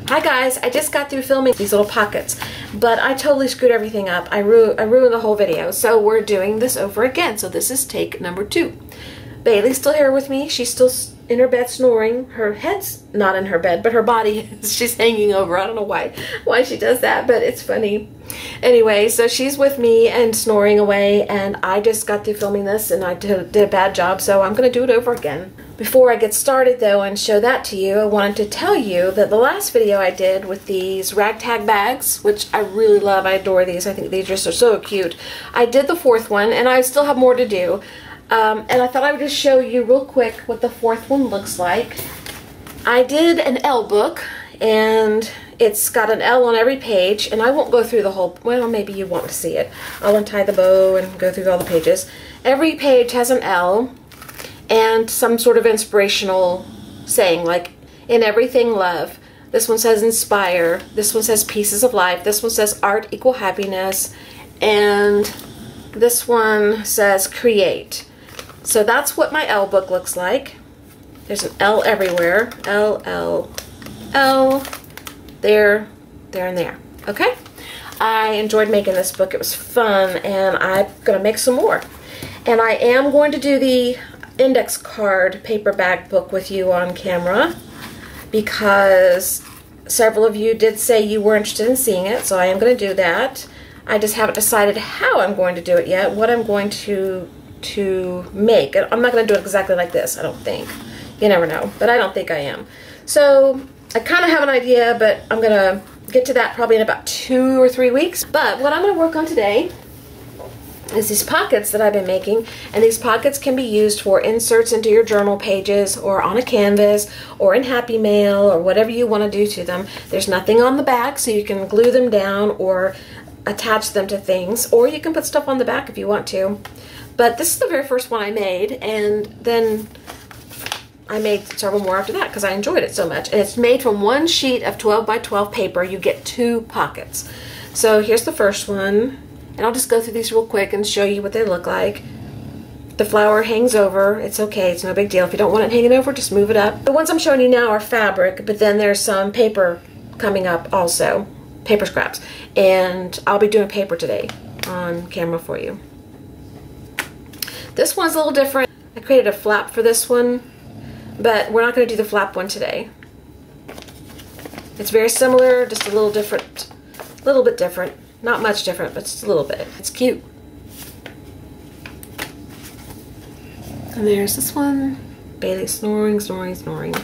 Hi guys, I just got through filming these little pockets, but I totally screwed everything up. I ruined the whole video, so we're doing this over again. So this is take number 2. Bailey's still here with me. She's still in her bed snoring. Her head's not in her bed, but her body, she's hanging over. I don't know why she does that, but it's funny. Anyway, so she's with me and snoring away, and I just got through filming this, and I did a bad job, so I'm going to do it over again. Before I get started, though, and show that to you, I wanted to tell you that the last video I did with these ragtag bags, which I really love, I adore these, I think these just are so cute. I did the 4th one, and I still have more to do. And I thought I would just show you real quick what the 4th one looks like. I did an L book, and it's got an L on every page, and I won't go through the whole, well, maybe you want to see it. I'll untie the bow and go through all the pages. Every page has an L and some sort of inspirational saying, like, in everything love. This one says inspire, this one says pieces of life, this one says art equal happiness, and this one says create. So that's what my L book looks like. There's an L everywhere. L, L, L, there, there, and there. Okay? I enjoyed making this book. It was fun, and I'm going to make some more. And I am going to do the index card paper bag book with you on camera because several of you did say you were interested in seeing it, so I am going to do that. I just haven't decided how I'm going to do it yet, what I'm going to make. I'm not going to do it exactly like this, I don't think. You never know, but I don't think I am. So I kind of have an idea, but I'm going to get to that probably in about 2 or 3 weeks. But what I'm going to work on today is these pockets that I've been making, and these pockets can be used for inserts into your journal pages or on a canvas or in Happy Mail or whatever you want to do to them. There's nothing on the back, so you can glue them down or attach them to things, or you can put stuff on the back if you want to. But this is the very first one I made, and then I made several more after that because I enjoyed it so much. And it's made from one sheet of 12 by 12 paper. You get 2 pockets. So here's the first one, and I'll just go through these real quick and show you what they look like. The flower hangs over. It's okay. It's no big deal. If you don't want it hanging over, just move it up. The ones I'm showing you now are fabric, but then there's some paper coming up also, paper scraps. And I'll be doing paper today on camera for you. This one's a little different. I created a flap for this one, but we're not going to do the flap one today. It's very similar, just a little different, a little bit different. Not much different, but just a little bit. It's cute. And there's this one. Bailey snoring, snoring, snoring.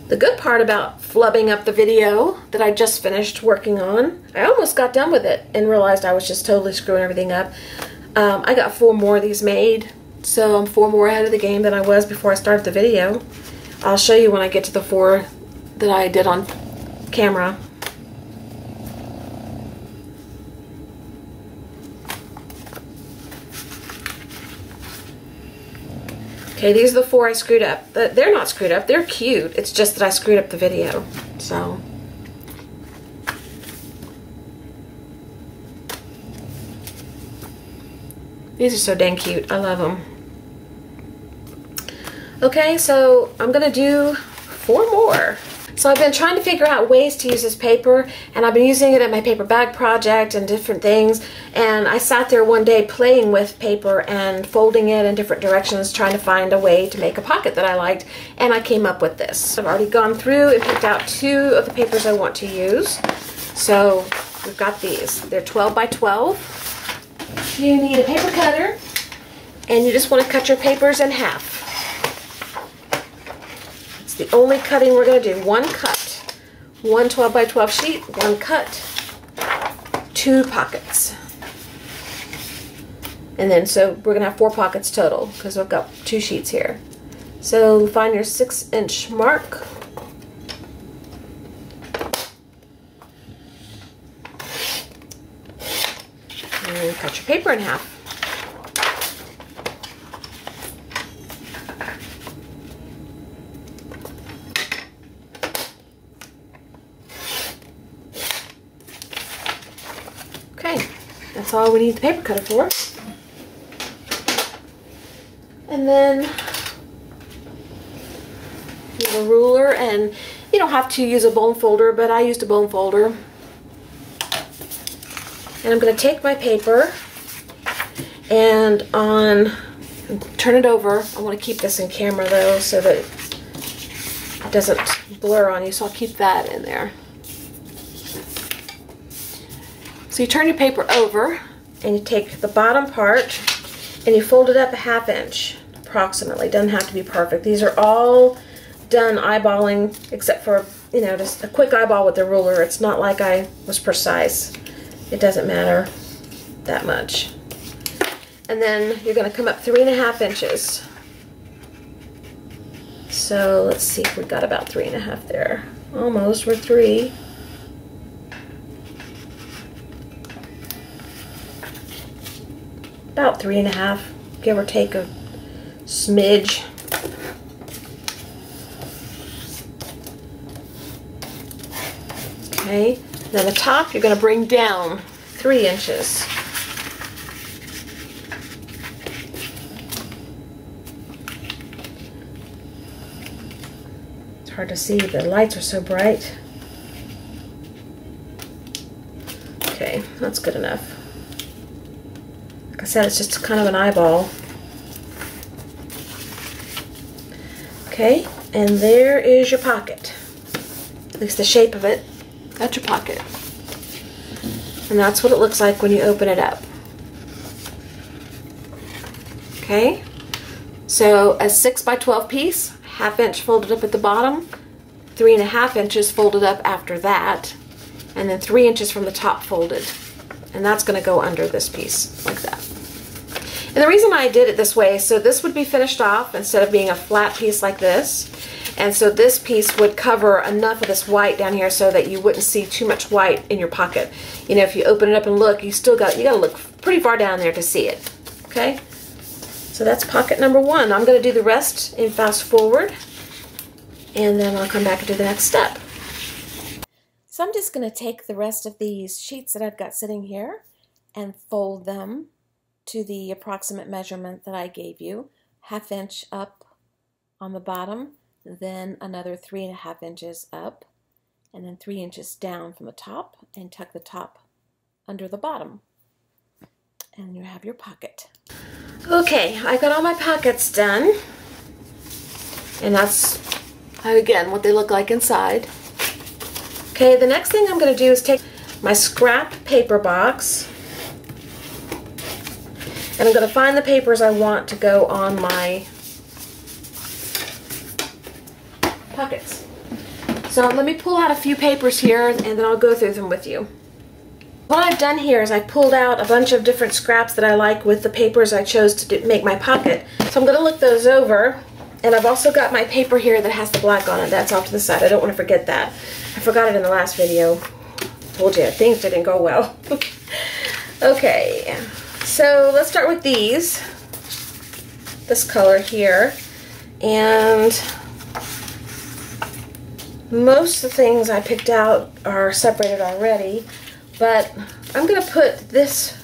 The good part about flubbing up the video that I just finished working on, I almost got done with it and realized I was just totally screwing everything up. I got 4 more of these made, so I'm 4 more ahead of the game than I was before I started the video. I'll show you when I get to the 4 that I did on camera. Okay, these are the 4 I screwed up. They're not screwed up, they're cute. It's just that I screwed up the video, so. These are so dang cute, I love them. Okay, so I'm gonna do 4 more. So I've been trying to figure out ways to use this paper, and I've been using it at my paper bag project and different things, and I sat there one day playing with paper and folding it in different directions, trying to find a way to make a pocket that I liked, and I came up with this. I've already gone through and picked out 2 of the papers I want to use. So we've got these. They're 12 by 12. You need a paper cutter, and you just want to cut your papers in half. The only cutting we're going to do. 1 cut, 1 12 by 12 sheet, 1 cut, 2 pockets. And then so we're going to have 4 pockets total because we've got 2 sheets here. So find your 6-inch mark. And cut your paper in half. That's all we need the paper cutter for. And then we have a ruler, and you don't have to use a bone folder, but I used a bone folder. And I'm going to take my paper and turn it over. I want to keep this in camera though so that it doesn't blur on you, so I'll keep that in there. So you turn your paper over and you take the bottom part and you fold it up a 1/2 inch approximately. Doesn't have to be perfect. These are all done eyeballing, except for, you know, just a quick eyeball with the ruler. It's not like I was precise. It doesn't matter that much. And then you're going to come up 3.5 inches. So let's see if we got about 3.5 there. Almost, we're 3. About 3.5, give or take a smidge. Okay, then the top you're going to bring down 3 inches. It's hard to see, the lights are so bright. Okay, that's good enough. Like I said, it's just kind of an eyeball. Okay, and there is your pocket. At least the shape of it. That's your pocket. And that's what it looks like when you open it up. Okay, so a 6 by 12 piece, 1/2 inch folded up at the bottom, 3.5 inches folded up after that, and then 3 inches from the top folded. And that's going to go under this piece, like that. And the reason I did it this way, so this would be finished off instead of being a flat piece like this. And so this piece would cover enough of this white down here so that you wouldn't see too much white in your pocket. You know, if you open it up and look, you got to look pretty far down there to see it. Okay? So that's pocket number 1. I'm going to do the rest in fast forward, and then I'll come back and do the next step. So I'm just going to take the rest of these sheets that I've got sitting here and fold them to the approximate measurement that I gave you. 1/2 inch up on the bottom, then another 3.5 inches up, and then 3 inches down from the top, and tuck the top under the bottom. And you have your pocket. Okay, I got all my pockets done. And that's, again, what they look like inside. Okay, the next thing I'm going to do is take my scrap paper box, and I'm going to find the papers I want to go on my pockets. So let me pull out a few papers here, and then I'll go through them with you. What I've done here is I pulled out a bunch of different scraps that I like with the papers I chose to make my pocket. So I'm going to look those over, and I've also got my paper here that has the black on it. That's off to the side. I don't want to forget that. I forgot it in the last video. Told you, things didn't go well. Okay, so let's start with these. This color here. And most of the things I picked out are separated already, but I'm going to put this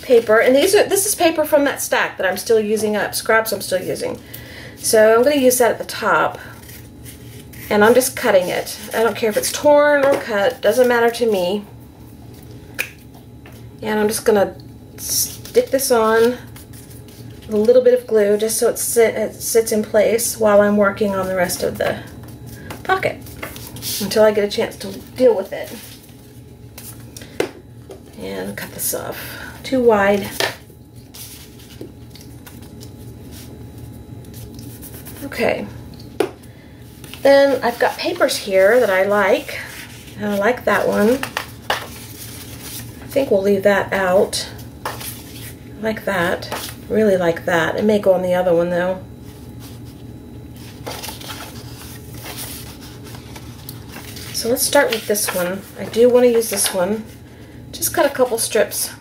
paper, and this is paper from that stack that I'm still using up, scraps I'm still using. So I'm going to use that at the top, and I'm just cutting it. I don't care if it's torn or cut, doesn't matter to me. And I'm just going to stick this on with a little bit of glue just so it sits in place while I'm working on the rest of the pocket until I get a chance to deal with it. And cut this off. Too wide. Okay. Then I've got papers here that I like. And I like that one. I think we'll leave that out. I like that. Really like that. It may go on the other one though. So let's start with this one. I do want to use this one. Just cut a couple strips.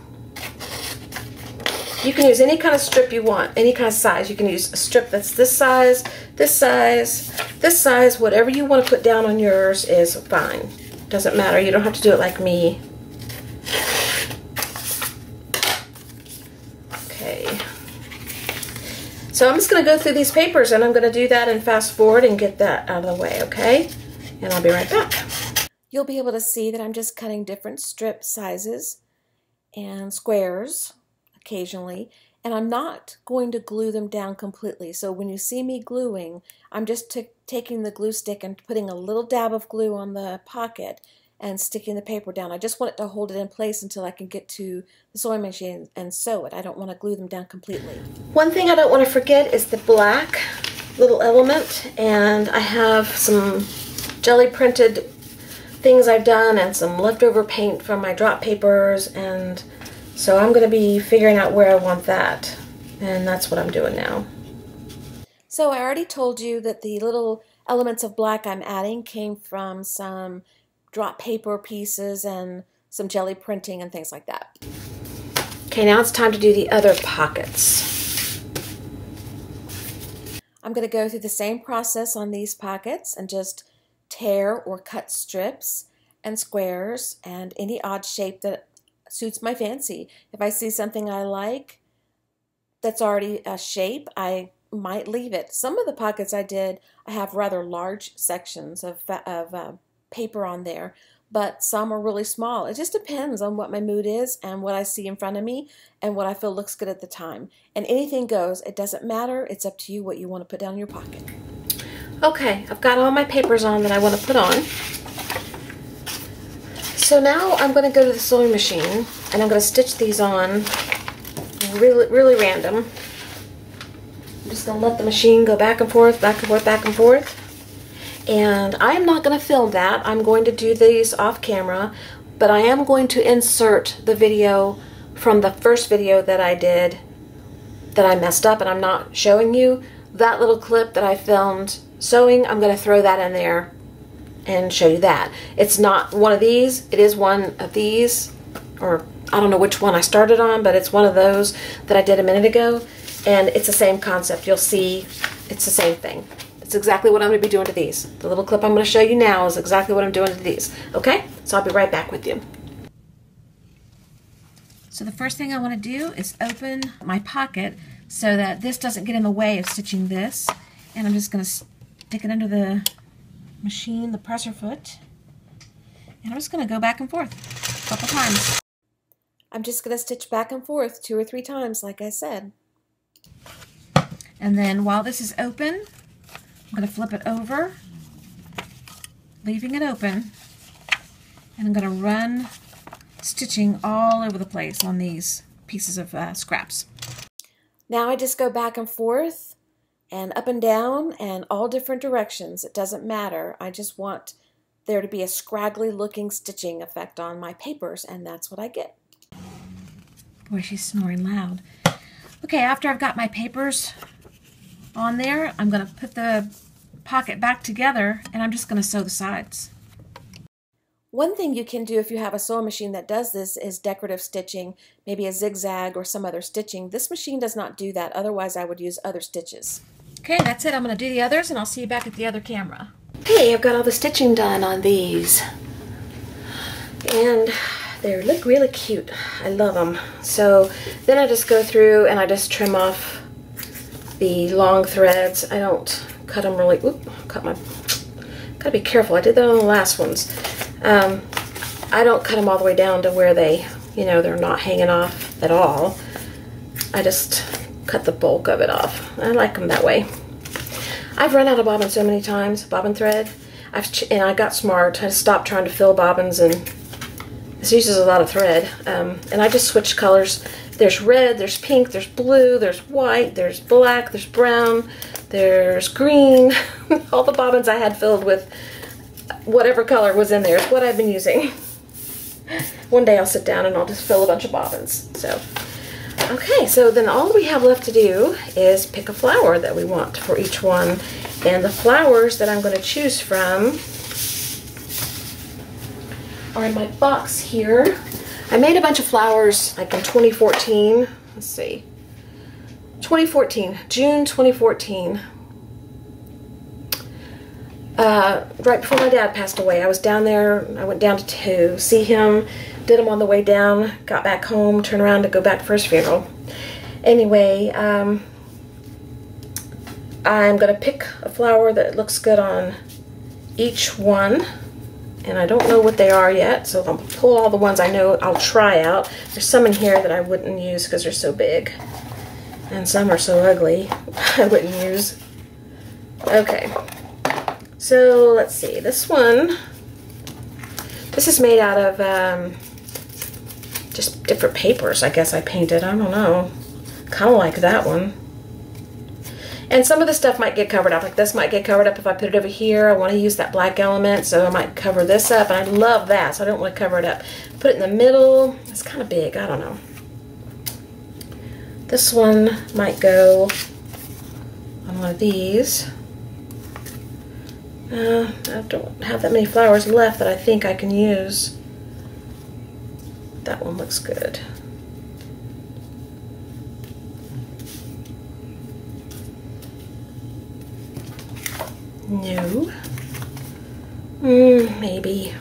You can use any kind of strip you want, any kind of size. You can use a strip that's this size, this size, this size. Whatever you want to put down on yours is fine. Doesn't matter. You don't have to do it like me. Okay. So I'm just going to go through these papers, and I'm going to do that and fast forward and get that out of the way, okay? And I'll be right back. You'll be able to see that I'm just cutting different strip sizes and squares occasionally, and I'm not going to glue them down completely. So when you see me gluing, I'm just taking the glue stick and putting a little dab of glue on the pocket and sticking the paper down. I just want it to hold it in place until I can get to the sewing machine and sew it. I don't want to glue them down completely. One thing I don't want to forget is the black little element, and I have some jelly printed things I've done and some leftover paint from my drop papers, and so I'm going to be figuring out where I want that, and that's what I'm doing now. So I already told you that the little elements of black I'm adding came from some drop paper pieces and some jelly printing and things like that. Okay, now it's time to do the other pockets. I'm going to go through the same process on these pockets and just tear or cut strips and squares and any odd shape that suits my fancy. If I see something I like that's already a shape, I might leave it. Some of the pockets I have rather large sections of paper on there, but some are really small. It just depends on what my mood is and what I see in front of me and what I feel looks good at the time. And anything goes. It doesn't matter. It's up to you what you want to put down in your pocket. Okay, I've got all my papers on that I want to put on. So now I'm going to go to the sewing machine and I'm going to stitch these on really random. I'm just going to let the machine go back and forth, back and forth, back and forth. And I am not going to film that. I'm going to do these off camera, but I am going to insert the video from the first video that I did that I messed up and I'm not showing you. That little clip that I filmed sewing, I'm going to throw that in there and show you that. It's not one of these, it is one of these, or I don't know which one I started on, but it's one of those that I did a minute ago, and it's the same concept. You'll see it's the same thing. It's exactly what I'm going to be doing to these. The little clip I'm going to show you now is exactly what I'm doing to these. Okay? So I'll be right back with you. So the first thing I want to do is open my pocket so that this doesn't get in the way of stitching this. And I'm just going to stick it under the machine, the presser foot. And I'm just going to go back and forth a couple times. I'm just going to stitch back and forth 2 or 3 times, like I said. And then while this is open, I'm going to flip it over, leaving it open, and I'm going to run stitching all over the place on these pieces of scraps. Now I just go back and forth and up and down and all different directions. It doesn't matter. I just want there to be a scraggly looking stitching effect on my papers, and that's what I get. Boy, she's snoring loud. Okay, after I've got my papers on there, I'm going to put the pocket back together and I'm just going to sew the sides. One thing you can do if you have a sewing machine that does this is decorative stitching, maybe a zigzag or some other stitching. This machine does not do that, otherwise I would use other stitches. Okay, that's it. I'm going to do the others and I'll see you back at the other camera. Okay, I've got all the stitching done on these and they look really cute. I love them. So then I just go through and I just trim off the long threads. I don't cut them really, gotta be careful. I did that on the last ones. I don't cut them all the way down to where they, they're not hanging off at all. I just cut the bulk of it off. I like them that way. I've run out of bobbin so many times, bobbin thread, and I got smart. I stopped trying to fill bobbins, and this uses a lot of thread, and I just switched colors. There's red, there's pink, there's blue, there's white, there's black, there's brown, there's green. All the bobbins I had filled with whatever color was in there is what I've been using. One day I'll sit down and I'll just fill a bunch of bobbins. So, okay, so then all we have left to do is pick a flower that we want for each one. And the flowers that I'm going to choose from are in my box here. I made a bunch of flowers like in 2014. Let's see. 2014, June 2014. Right before my dad passed away. I was down there. I went down to see him, did them on the way down, got back home, turned around to go back for his funeral. Anyway, I'm going to pick a flower that looks good on each one. And I don't know what they are yet, so I'll pull all the ones I know I'll try out. There's some in here that I wouldn't use because they're so big. And some are so ugly I wouldn't use. Okay. So let's see. This one, this is made out of just different papers, I guess I painted. I don't know. Kind of like that one. And some of the stuff might get covered up. Like this might get covered up if I put it over here. I want to use that black element, so I might cover this up. And I love that, so I don't want to cover it up. Put it in the middle. It's kind of big. I don't know. This one might go on one of these. I don't have that many flowers left that I think I can use. That one looks good. No. Maybe.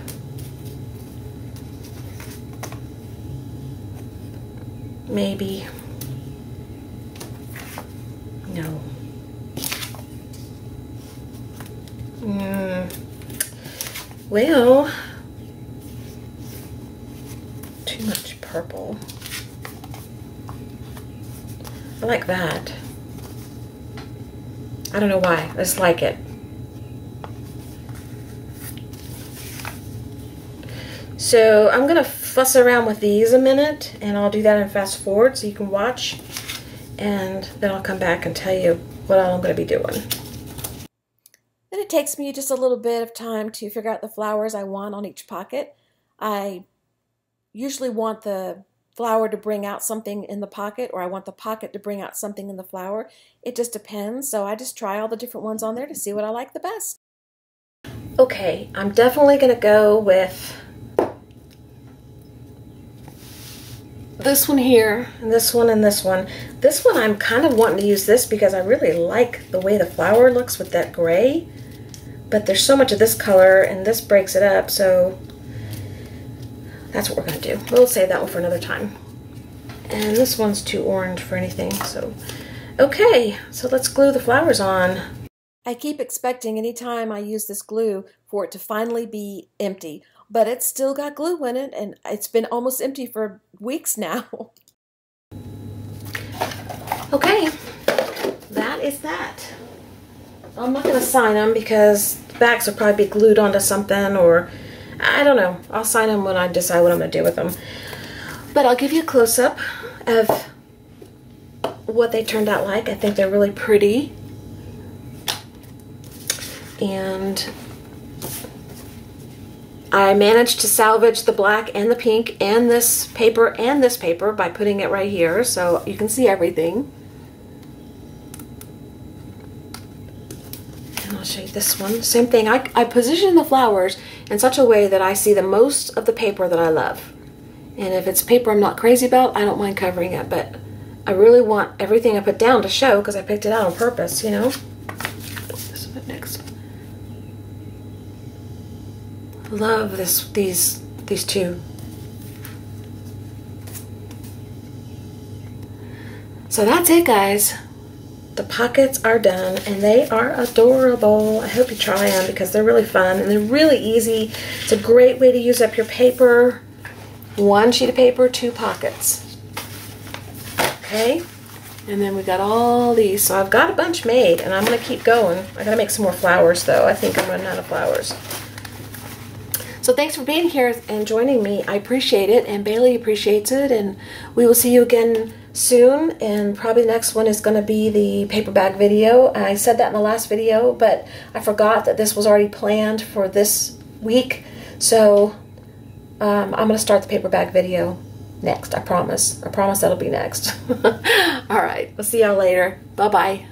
Maybe. No. Well, too much purple. I like that. I don't know why. I just like it. So I'm gonna fuss around with these a minute, and I'll do that in fast forward so you can watch, and then I'll come back and tell you what all I'm gonna be doing. Then it takes me just a little bit of time to figure out the flowers I want on each pocket. I usually want the flower to bring out something in the pocket, or I want the pocket to bring out something in the flower. It just depends, so I just try all the different ones on there to see what I like the best. Okay, I'm definitely gonna go with this one here, and this one, and this one. This one I'm kind of wanting to use this because I really like the way the flower looks with that gray, but there's so much of this color and this breaks it up, so that's what we're gonna do. We'll save that one for another time. And this one's too orange for anything, so. Okay, so let's glue the flowers on. I keep expecting anytime I use this glue for it to finally be empty, but it's still got glue in it, and it's been almost empty for weeks now. Okay, that is that. I'm not going to sign them because the backs will probably be glued onto something, or I don't know. I'll sign them when I decide what I'm going to do with them. But I'll give you a close-up of what they turned out like. I think they're really pretty. And I managed to salvage the black and the pink and this paper by putting it right here, so you can see everything. And I'll show you this one. Same thing. I position the flowers in such a way that I see the most of the paper that I love. And if it's paper I'm not crazy about, I don't mind covering it, but I really want everything I put down to show because I picked it out on purpose, you know. This one next. Love these two. So that's it, guys. The pockets are done and they are adorable. I hope you try them because they're really fun and they're really easy. It's a great way to use up your paper. One sheet of paper, 2 pockets. Okay, and then we got all these. So I've got a bunch made and I'm gonna keep going. I gotta make some more flowers though. I think I'm running out of flowers. So thanks for being here and joining me. I appreciate it, and Bailey appreciates it, and we will see you again soon. And probably the next one is going to be the paper bag video. I said that in the last video, but I forgot that this was already planned for this week. So I'm going to start the paper bag video next. I promise. I promise that'll be next. All right. We'll see y'all later. Bye-bye.